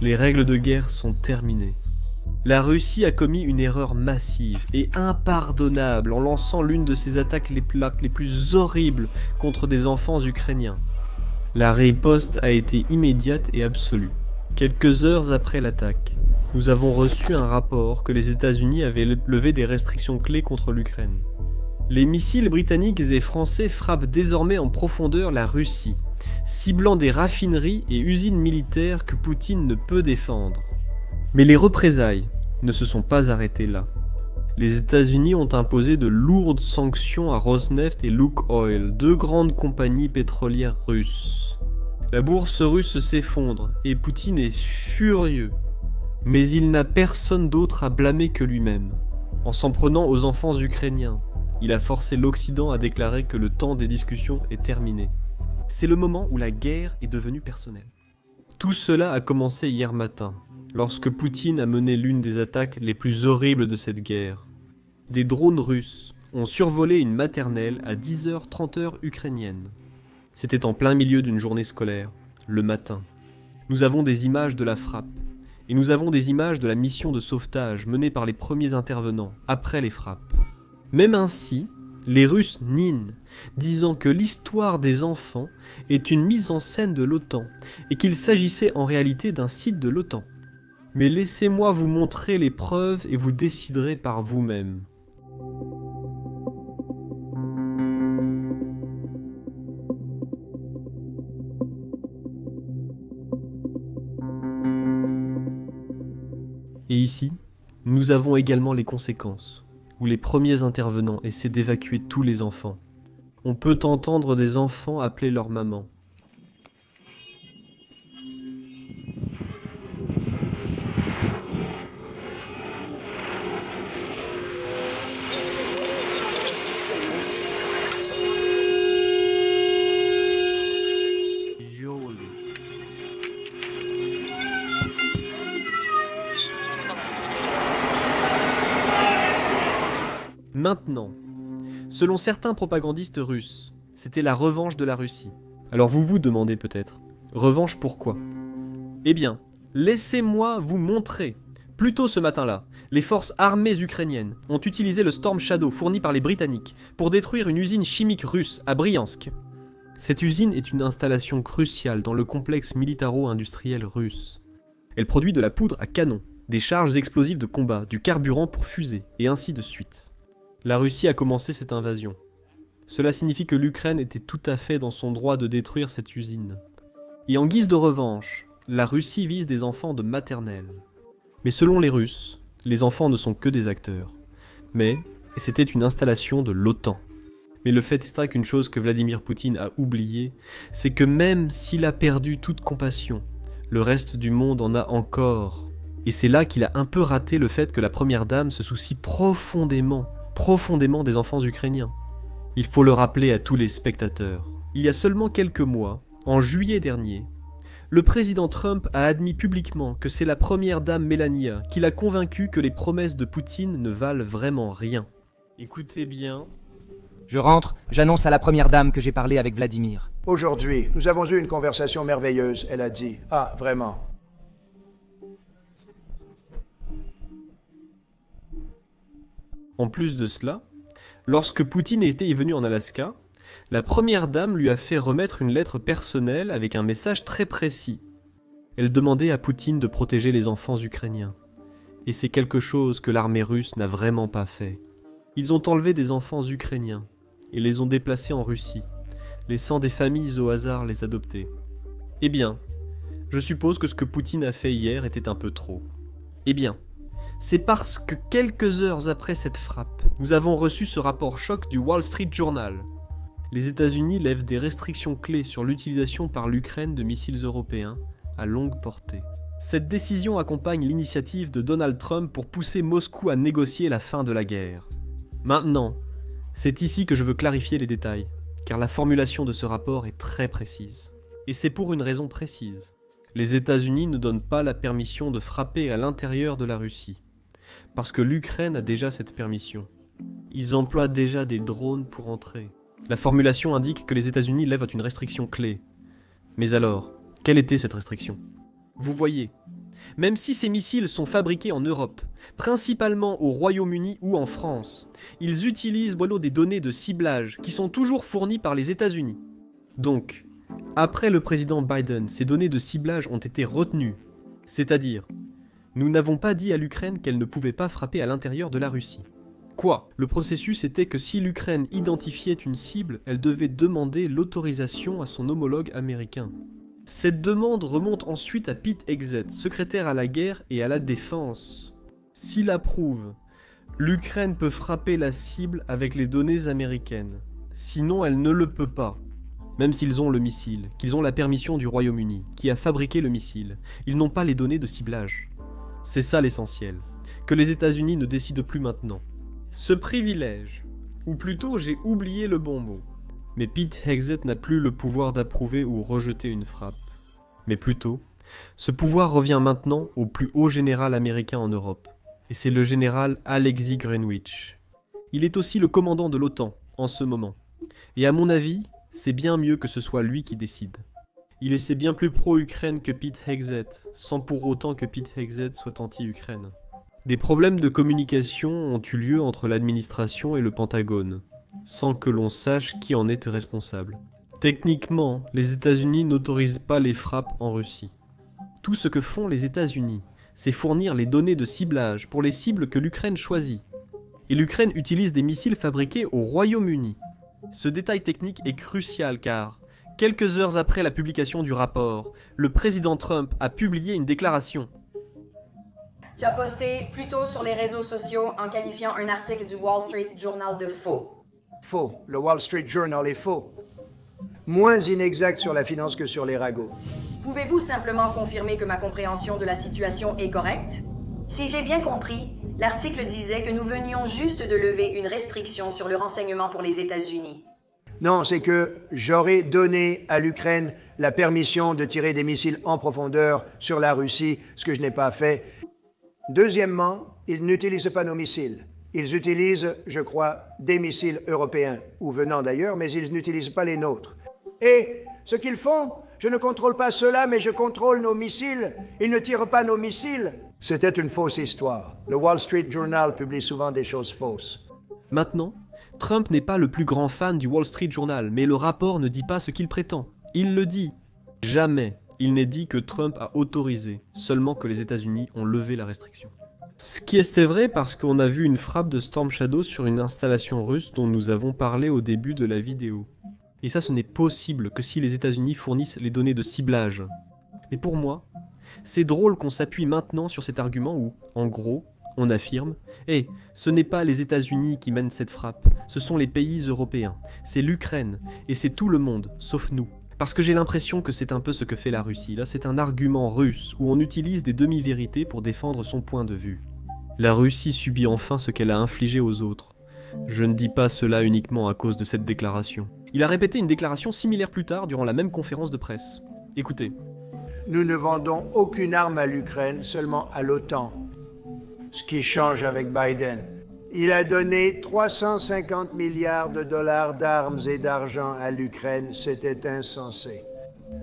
Les règles de guerre sont terminées. La Russie a commis une erreur massive et impardonnable en lançant l'une de ses attaques les plus horribles contre des enfants ukrainiens. La riposte a été immédiate et absolue. Quelques heures après l'attaque, nous avons reçu un rapport que les États-Unis avaient levé des restrictions clés contre l'Ukraine. Les missiles britanniques et français frappent désormais en profondeur la Russie, ciblant des raffineries et usines militaires que Poutine ne peut défendre. Mais les représailles ne se sont pas arrêtées là. Les États-Unis ont imposé de lourdes sanctions à Rosneft et Lukoil, deux grandes compagnies pétrolières russes. La bourse russe s'effondre et Poutine est furieux. Mais il n'a personne d'autre à blâmer que lui-même. En s'en prenant aux enfants ukrainiens, il a forcé l'Occident à déclarer que le temps des discussions est terminé. C'est le moment où la guerre est devenue personnelle. Tout cela a commencé hier matin, lorsque Poutine a mené l'une des attaques les plus horribles de cette guerre. Des drones russes ont survolé une maternelle à 10h-30h ukrainienne. C'était en plein milieu d'une journée scolaire, le matin. Nous avons des images de la frappe, et nous avons des images de la mission de sauvetage menée par les premiers intervenants, après les frappes. Même ainsi, les Russes nient, disant que l'histoire des enfants est une mise en scène de l'OTAN, et qu'il s'agissait en réalité d'un site de l'OTAN. Mais laissez-moi vous montrer les preuves et vous déciderez par vous-même. Et ici, nous avons également les conséquences, où les premiers intervenants essaient d'évacuer tous les enfants. On peut entendre des enfants appeler leur maman. Maintenant, selon certains propagandistes russes, c'était la revanche de la Russie. Alors vous vous demandez peut-être, revanche pourquoi ? Eh bien, laissez-moi vous montrer. Plus tôt ce matin-là, les forces armées ukrainiennes ont utilisé le Storm Shadow fourni par les Britanniques pour détruire une usine chimique russe à Bryansk. Cette usine est une installation cruciale dans le complexe militaro-industriel russe. Elle produit de la poudre à canon, des charges explosives de combat, du carburant pour fusées, et ainsi de suite. La Russie a commencé cette invasion. Cela signifie que l'Ukraine était tout à fait dans son droit de détruire cette usine. Et en guise de revanche, la Russie vise des enfants de maternelle. Mais selon les Russes, les enfants ne sont que des acteurs. Mais c'était une installation de l'OTAN. Mais le fait est qu'une chose que Vladimir Poutine a oubliée, c'est que même s'il a perdu toute compassion, le reste du monde en a encore. Et c'est là qu'il a un peu raté le fait que la première dame se soucie profondément des enfants ukrainiens. Il faut le rappeler à tous les spectateurs. Il y a seulement quelques mois, en juillet dernier, le président Trump a admis publiquement que c'est la première dame Melania qui l'a convaincu que les promesses de Poutine ne valent vraiment rien. Écoutez bien. Je rentre, j'annonce à la première dame que j'ai parlé avec Vladimir. Aujourd'hui, nous avons eu une conversation merveilleuse, elle a dit. Ah, vraiment. En plus de cela, lorsque Poutine était venu en Alaska, la première dame lui a fait remettre une lettre personnelle avec un message très précis. Elle demandait à Poutine de protéger les enfants ukrainiens. Et c'est quelque chose que l'armée russe n'a vraiment pas fait. Ils ont enlevé des enfants ukrainiens et les ont déplacés en Russie, laissant des familles au hasard les adopter. Eh bien, je suppose que ce que Poutine a fait hier était un peu trop. Eh bien, c'est parce que quelques heures après cette frappe, nous avons reçu ce rapport choc du Wall Street Journal. Les États-Unis lèvent des restrictions clés sur l'utilisation par l'Ukraine de missiles européens à longue portée. Cette décision accompagne l'initiative de Donald Trump pour pousser Moscou à négocier la fin de la guerre. Maintenant, c'est ici que je veux clarifier les détails, car la formulation de ce rapport est très précise. Et c'est pour une raison précise. Les États-Unis ne donnent pas la permission de frapper à l'intérieur de la Russie, parce que l'Ukraine a déjà cette permission. Ils emploient déjà des drones pour entrer. La formulation indique que les États-Unis lèvent une restriction clé. Mais alors, quelle était cette restriction ? Vous voyez, Même si ces missiles sont fabriqués en Europe, principalement au Royaume-Uni ou en France, ils utilisent des données de ciblage qui sont toujours fournies par les États-Unis. Donc, après le président Biden, ces données de ciblage ont été retenues. C'est-à-dire, nous n'avons pas dit à l'Ukraine qu'elle ne pouvait pas frapper à l'intérieur de la Russie. Quoi ? Le processus était que si l'Ukraine identifiait une cible, elle devait demander l'autorisation à son homologue américain. Cette demande remonte ensuite à Pete Hegseth, secrétaire à la guerre et à la défense. S'il approuve, l'Ukraine peut frapper la cible avec les données américaines. Sinon, elle ne le peut pas. Même s'ils ont le missile, qu'ils ont la permission du Royaume-Uni, qui a fabriqué le missile, ils n'ont pas les données de ciblage. C'est ça l'essentiel, que les États-Unis ne décident plus maintenant. Ce privilège, ou plutôt j'ai oublié le bon mot, mais Pete Hegseth n'a plus le pouvoir d'approuver ou rejeter une frappe. Mais plutôt, ce pouvoir revient maintenant au plus haut général américain en Europe, et c'est le général Alexei Greenwich. Il est aussi le commandant de l'OTAN, en ce moment. Et à mon avis, c'est bien mieux que ce soit lui qui décide. Il essaie bien plus pro-Ukraine que Pete Hegseth, sans pour autant que Pete Hegseth soit anti-Ukraine. Des problèmes de communication ont eu lieu entre l'administration et le Pentagone, sans que l'on sache qui en est responsable. Techniquement, les États-Unis n'autorisent pas les frappes en Russie. Tout ce que font les États-Unis, c'est fournir les données de ciblage pour les cibles que l'Ukraine choisit. Et l'Ukraine utilise des missiles fabriqués au Royaume-Uni. Ce détail technique est crucial car, quelques heures après la publication du rapport, le président Trump a publié une déclaration. Tu as posté plus tôt sur les réseaux sociaux en qualifiant un article du Wall Street Journal de faux. Faux. Le Wall Street Journal est faux. Moins inexact sur la finance que sur les ragots. Pouvez-vous simplement confirmer que ma compréhension de la situation est correcte? Si j'ai bien compris, l'article disait que nous venions juste de lever une restriction sur le renseignement pour les États-Unis. Non, c'est que j'aurais donné à l'Ukraine la permission de tirer des missiles en profondeur sur la Russie, ce que je n'ai pas fait. Deuxièmement, ils n'utilisent pas nos missiles. Ils utilisent, je crois, des missiles européens, ou venant d'ailleurs, mais ils n'utilisent pas les nôtres. Et ce qu'ils font, je ne contrôle pas cela, mais je contrôle nos missiles. Ils ne tirent pas nos missiles. C'était une fausse histoire. Le Wall Street Journal publie souvent des choses fausses. Maintenant, Trump n'est pas le plus grand fan du Wall Street Journal, mais le rapport ne dit pas ce qu'il prétend. Il le dit. Jamais il n'est dit que Trump a autorisé, seulement que les États-Unis ont levé la restriction. Ce qui était vrai parce qu'on a vu une frappe de Storm Shadow sur une installation russe dont nous avons parlé au début de la vidéo. Et ça, ce n'est possible que si les États-Unis fournissent les données de ciblage. Mais pour moi, c'est drôle qu'on s'appuie maintenant sur cet argument où, en gros, on affirme « Eh, ce n'est pas les États-Unis qui mènent cette frappe, ce sont les pays européens, c'est l'Ukraine, et c'est tout le monde, sauf nous. » Parce que j'ai l'impression que c'est un peu ce que fait la Russie. Là, c'est un argument russe où on utilise des demi-vérités pour défendre son point de vue. La Russie subit enfin ce qu'elle a infligé aux autres. Je ne dis pas cela uniquement à cause de cette déclaration. Il a répété une déclaration similaire plus tard durant la même conférence de presse. Écoutez. Nous ne vendons aucune arme à l'Ukraine, seulement à l'OTAN. Ce qui change avec Biden. Il a donné 350 milliards de dollars d'armes et d'argent à l'Ukraine, c'était insensé.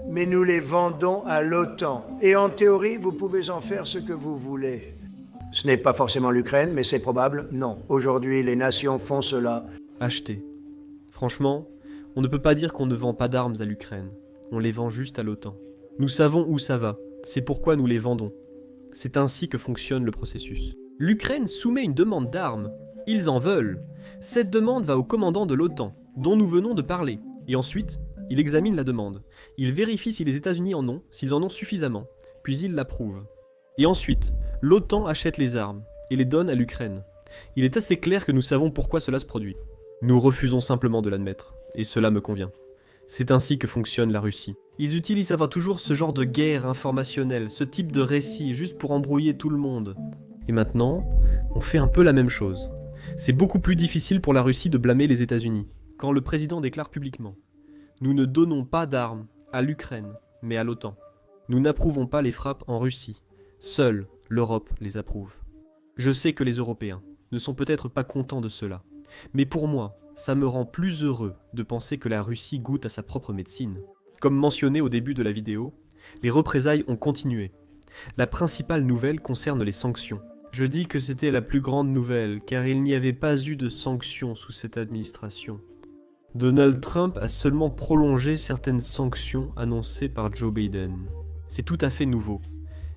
Mais nous les vendons à l'OTAN. Et en théorie, vous pouvez en faire ce que vous voulez. Ce n'est pas forcément l'Ukraine, mais c'est probable, non. Aujourd'hui, les nations font cela. Acheter. Franchement, on ne peut pas dire qu'on ne vend pas d'armes à l'Ukraine. On les vend juste à l'OTAN. Nous savons où ça va. C'est pourquoi nous les vendons. C'est ainsi que fonctionne le processus. L'Ukraine soumet une demande d'armes. Ils en veulent. Cette demande va au commandant de l'OTAN, dont nous venons de parler. Et ensuite, il examine la demande. Il vérifie si les États-Unis en ont, s'ils en ont suffisamment. Puis il l'approuve. Et ensuite, l'OTAN achète les armes et les donne à l'Ukraine. Il est assez clair que nous savons pourquoi cela se produit. Nous refusons simplement de l'admettre. Et cela me convient. C'est ainsi que fonctionne la Russie. Ils utilisent toujours ce genre de guerre informationnelle, ce type de récit, juste pour embrouiller tout le monde. Et maintenant, on fait un peu la même chose. C'est beaucoup plus difficile pour la Russie de blâmer les États-Unis, quand le président déclare publiquement « Nous ne donnons pas d'armes à l'Ukraine, mais à l'OTAN. Nous n'approuvons pas les frappes en Russie. Seule l'Europe les approuve. » Je sais que les Européens ne sont peut-être pas contents de cela, mais pour moi, ça me rend plus heureux de penser que la Russie goûte à sa propre médecine. Comme mentionné au début de la vidéo, les représailles ont continué. La principale nouvelle concerne les sanctions. Je dis que c'était la plus grande nouvelle, car il n'y avait pas eu de sanctions sous cette administration. Donald Trump a seulement prolongé certaines sanctions annoncées par Joe Biden. C'est tout à fait nouveau,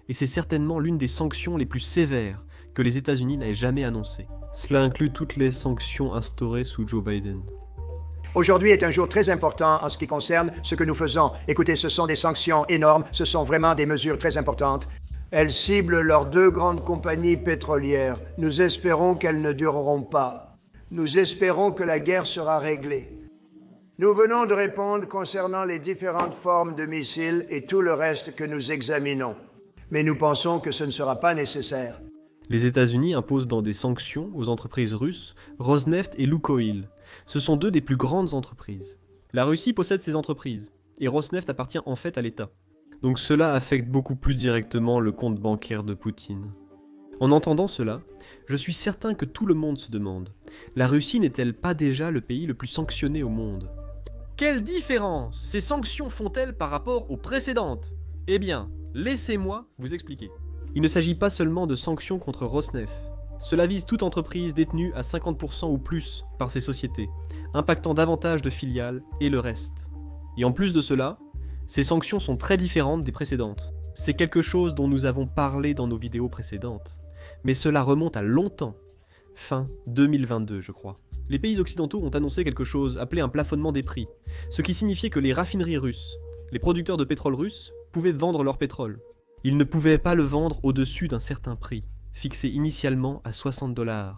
et c'est certainement l'une des sanctions les plus sévères que les États-Unis n'aient jamais annoncées. Cela inclut toutes les sanctions instaurées sous Joe Biden. Aujourd'hui est un jour très important en ce qui concerne ce que nous faisons. Écoutez, ce sont des sanctions énormes, ce sont vraiment des mesures très importantes. Elles ciblent leurs 2 grandes compagnies pétrolières. Nous espérons qu'elles ne dureront pas. Nous espérons que la guerre sera réglée. Nous venons de répondre concernant les différentes formes de missiles et tout le reste que nous examinons. Mais nous pensons que ce ne sera pas nécessaire. Les États-Unis imposent dans des sanctions aux entreprises russes Rosneft et Lukoil. Ce sont 2 des plus grandes entreprises. La Russie possède ces entreprises, et Rosneft appartient en fait à l'État. Donc cela affecte beaucoup plus directement le compte bancaire de Poutine. En entendant cela, je suis certain que tout le monde se demande, la Russie n'est-elle pas déjà le pays le plus sanctionné au monde ? Quelle différence ces sanctions font-elles par rapport aux précédentes ? Eh bien, laissez-moi vous expliquer. Il ne s'agit pas seulement de sanctions contre Rosneft. Cela vise toute entreprise détenue à 50% ou plus par ces sociétés, impactant davantage de filiales et le reste. Et en plus de cela, ces sanctions sont très différentes des précédentes. C'est quelque chose dont nous avons parlé dans nos vidéos précédentes. Mais cela remonte à longtemps. Fin 2022, je crois. Les pays occidentaux ont annoncé quelque chose appelé un plafonnement des prix, ce qui signifiait que les raffineries russes, les producteurs de pétrole russes, pouvaient vendre leur pétrole. Ils ne pouvaient pas le vendre au-dessus d'un certain prix, fixé initialement à 60 $.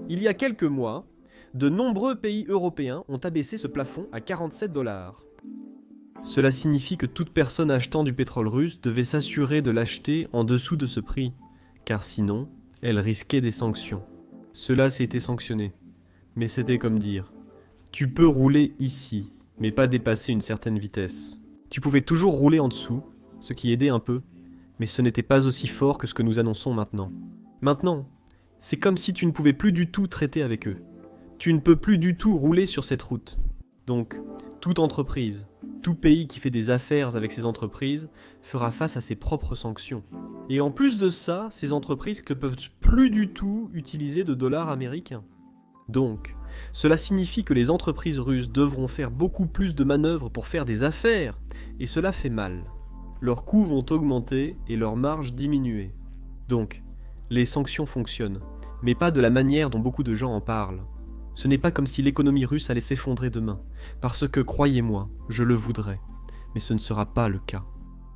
Il y a quelques mois, de nombreux pays européens ont abaissé ce plafond à 47 $. Cela signifie que toute personne achetant du pétrole russe devait s'assurer de l'acheter en dessous de ce prix, car sinon, elle risquait des sanctions. Cela s'était sanctionné, mais c'était comme dire « Tu peux rouler ici, mais pas dépasser une certaine vitesse. » Tu pouvais toujours rouler en dessous, ce qui aidait un peu, mais ce n'était pas aussi fort que ce que nous annonçons maintenant. Maintenant, c'est comme si tu ne pouvais plus du tout traiter avec eux. Tu ne peux plus du tout rouler sur cette route. Donc, toute entreprise, tout pays qui fait des affaires avec ces entreprises fera face à ses propres sanctions. Et en plus de ça, ces entreprises ne peuvent plus du tout utiliser de dollars américains. Donc, cela signifie que les entreprises russes devront faire beaucoup plus de manœuvres pour faire des affaires, et cela fait mal. Leurs coûts vont augmenter et leurs marges diminuer. Donc, les sanctions fonctionnent, mais pas de la manière dont beaucoup de gens en parlent. Ce n'est pas comme si l'économie russe allait s'effondrer demain, parce que, croyez-moi, je le voudrais, mais ce ne sera pas le cas.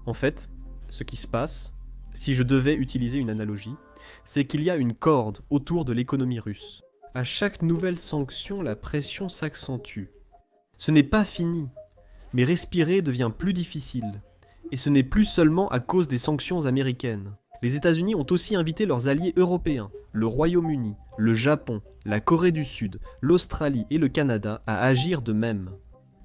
En fait, ce qui se passe, si je devais utiliser une analogie, c'est qu'il y a une corde autour de l'économie russe. À chaque nouvelle sanction, la pression s'accentue. Ce n'est pas fini, mais respirer devient plus difficile. Et ce n'est plus seulement à cause des sanctions américaines. Les États-Unis ont aussi invité leurs alliés européens, le Royaume-Uni, le Japon, la Corée du Sud, l'Australie et le Canada à agir de même.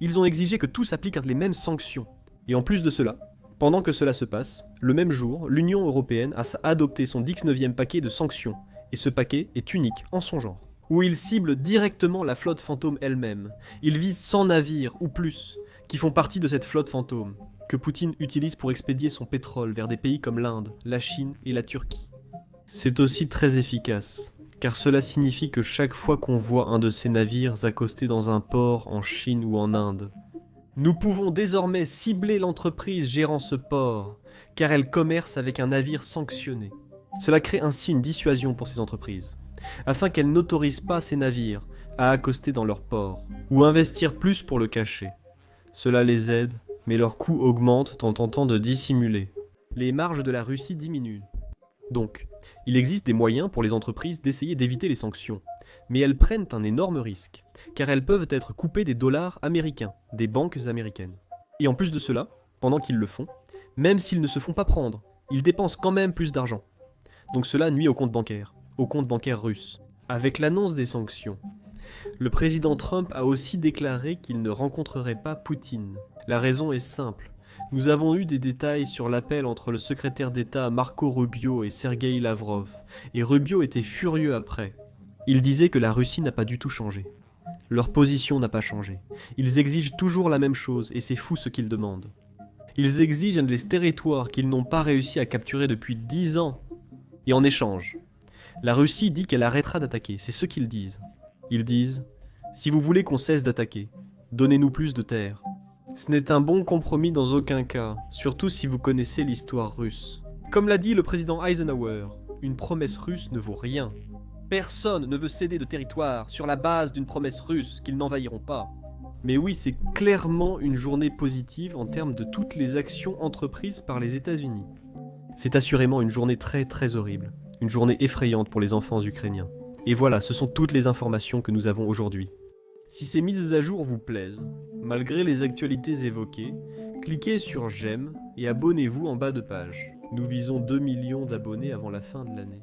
Ils ont exigé que tous appliquent les mêmes sanctions. Et en plus de cela, pendant que cela se passe, le même jour, l'Union européenne a adopté son 19e paquet de sanctions, et ce paquet est unique en son genre, où il cible directement la flotte fantôme elle-même. Il vise 100 navires ou plus, qui font partie de cette flotte fantôme, que Poutine utilise pour expédier son pétrole vers des pays comme l'Inde, la Chine et la Turquie. C'est aussi très efficace, car cela signifie que chaque fois qu'on voit un de ces navires accosté dans un port en Chine ou en Inde, nous pouvons désormais cibler l'entreprise gérant ce port, car elle commerce avec un navire sanctionné. Cela crée ainsi une dissuasion pour ces entreprises, afin qu'elles n'autorisent pas ces navires à accoster dans leur port, ou investir plus pour le cacher. Cela les aide, mais leurs coûts augmentent en tentant de dissimuler. Les marges de la Russie diminuent. Donc, il existe des moyens pour les entreprises d'essayer d'éviter les sanctions, mais elles prennent un énorme risque, car elles peuvent être coupées des dollars américains, des banques américaines. Et en plus de cela, pendant qu'ils le font, même s'ils ne se font pas prendre, ils dépensent quand même plus d'argent. Donc cela nuit au compte bancaire russe. Avec l'annonce des sanctions, le président Trump a aussi déclaré qu'il ne rencontrerait pas Poutine. La raison est simple. Nous avons eu des détails sur l'appel entre le secrétaire d'État Marco Rubio et Sergueï Lavrov, et Rubio était furieux après. Il disait que la Russie n'a pas du tout changé. Leur position n'a pas changé. Ils exigent toujours la même chose, et c'est fou ce qu'ils demandent. Ils exigent les territoires qu'ils n'ont pas réussi à capturer depuis 10 ans. Et en échange, la Russie dit qu'elle arrêtera d'attaquer, c'est ce qu'ils disent. Ils disent « Si vous voulez qu'on cesse d'attaquer, donnez-nous plus de terres ». Ce n'est un bon compromis dans aucun cas, surtout si vous connaissez l'histoire russe. Comme l'a dit le président Eisenhower, une promesse russe ne vaut rien. Personne ne veut céder de territoire sur la base d'une promesse russe qu'ils n'envahiront pas. Mais oui, c'est clairement une journée positive en termes de toutes les actions entreprises par les États-Unis. C'est assurément une journée très très horrible, une journée effrayante pour les enfants ukrainiens. Et voilà, ce sont toutes les informations que nous avons aujourd'hui. Si ces mises à jour vous plaisent, malgré les actualités évoquées, cliquez sur j'aime et abonnez-vous en bas de page. Nous visons 2 millions d'abonnés avant la fin de l'année.